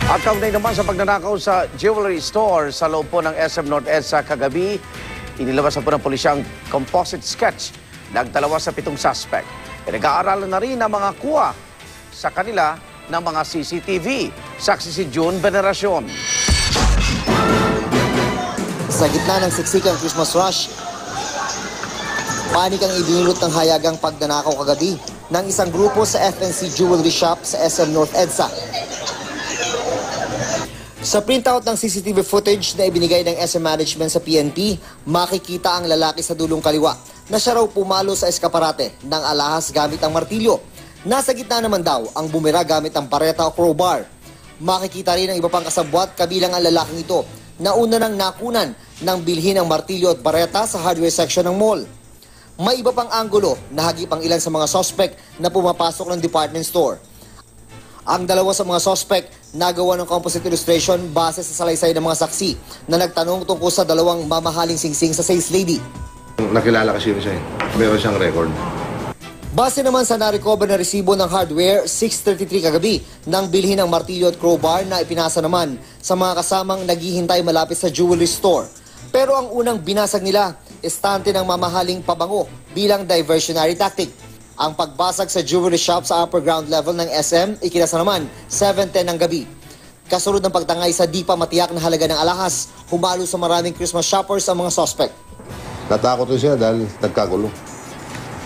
At kaugnay naman sa pagnanakaw sa jewelry store sa loob po ng SM North EDSA kagabi, inilabas na po ng pulisya ang composite sketch ng 2 sa 7 suspect. Pinag-aaralan na rin ang mga kuha sa kanila ng mga CCTV. Saksi si June Veneracion. Sa gitna ng siksikang Christmas rush, panik ang idinulot ng hayagang pagnanakaw kagabi ng isang grupo sa FNC Jewelry Shop sa SM North EDSA. Sa printout ng CCTV footage na ibinigay ng SM Management sa PNP, makikita ang lalaki sa dulong kaliwa na siya raw pumalo sa eskaparate ng alahas gamit ang martilyo. Nasa gitna naman daw ang bumira gamit ang pareta o crowbar. Makikita rin ang iba pang kasabwat kabilang ang lalaking ito na una nang nakunan ng bilhin ang martilyo at bareta sa hardware section ng mall. May iba pang anggulo na hagip ang ilan sa mga suspect na pumapasok ng department store. Ang 2 sa mga suspect nagawa ng composite illustration base sa salaysay ng mga saksi na nagtanong tungkol sa 2 mamahaling singsing sa sales lady. Nakilala kasi siya eh. Meron siyang record. Base naman sa na-recover na resibo ng hardware, 6:33 kagabi nang bilhin ng martilyo at crowbar na ipinasa naman sa mga kasamang naghihintay malapit sa jewelry store. Pero ang unang binasag nila, estante ng mamahaling pabango bilang diversionary tactic. Ang pagbasag sa jewelry shop sa upper ground level ng SM, ikinasa naman 7:10 ng gabi. Kasunod ng pagtangay sa di pa matiyak na halaga ng alahas, humalo sa maraming Christmas shoppers ang mga suspect. Natakot siya dahil nagkagulo.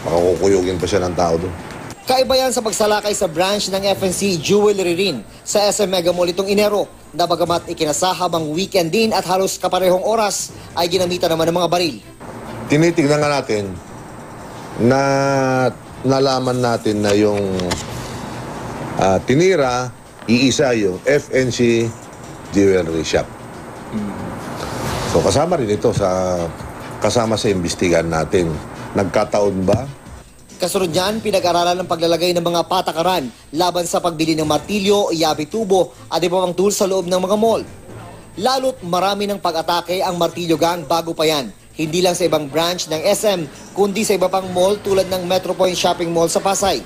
Baka kukuyugin pa siya ng tao doon. Kaiba yan sa pagsalakay sa branch ng FNC Jewelry rin sa SM Mega Mall itong Enero, na bagamat ikinasa habang weekend din at halos kaparehong oras, ay ginamitan naman ng mga baril. Tinitignan nga natin na nalaman natin na yung tinira, iisa yung FNC Jewelry Shop. So kasama rin ito kasama sa imbestigahan natin. Nagkataon ba? Kasunod niyan, pinag-aralan ng paglalagay ng mga patakaran laban sa pagbili ng martilyo, yabi tubo at iba pang tools sa loob ng mga mall. Lalo't marami ng pag-atake ang martilyo gang bago pa yan. Hindi lang sa ibang branch ng SM, kundi sa iba pang mall tulad ng Metro Point Shopping Mall sa Pasay.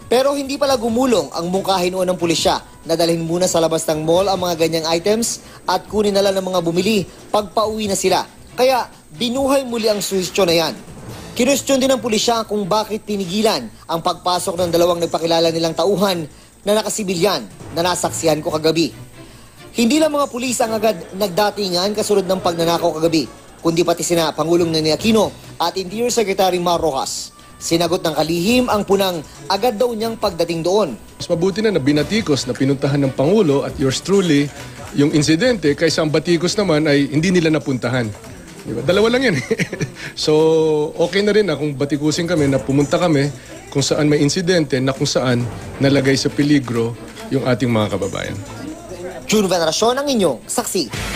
Pero hindi pala gumulong ang mungkahin noon ng pulisya na dalhin muna sa labas ng mall ang mga ganyang items at kunin na lang ng mga bumili pagpauwi na sila. Kaya binuhay muli ang suhestyon na yan. Kinwestiyon din ng pulisya kung bakit tinigilan ang pagpasok ng 2 nagpakilala nilang tauhan na nakasibilyan na nasaksihan ko kagabi. Hindi lang mga pulis ang agad nagdatingan kasunod ng pagnanakaw kagabi, kundi pati sina Pangulong Ninoy Aquino at Interior Secretary Mar Rojas. Sinagot ng kalihim ang punang agad daw niyang pagdating doon. Mas mabuti na binatikos na pinuntahan ng Pangulo at yours truly yung insidente kaysa ang batikos naman ay hindi nila napuntahan. Diba? 2 lang yan. So, okay na rin na kung batikusin kami na pumunta kami kung saan may insidente na kung saan nalagay sa peligro yung ating mga kababayan. June Veneracion ang inyong saksi.